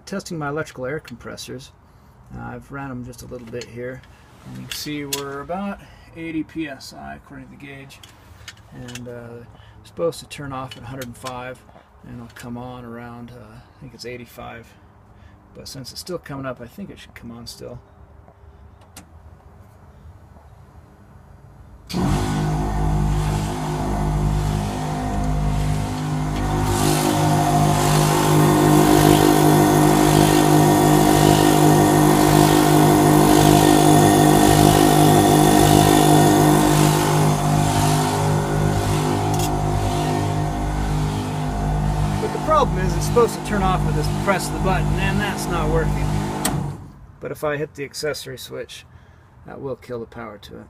testing my electrical air compressors. I've ran them just a little bit here, and you can see we're about 80 psi according to the gauge, and it's supposed to turn off at 105 and it'll come on around I think it's 85, but since it's still coming up, I think it should come on still. The problem is it's supposed to turn off with this press of the button, and that's not working. But if I hit the accessory switch, that will kill the power to it.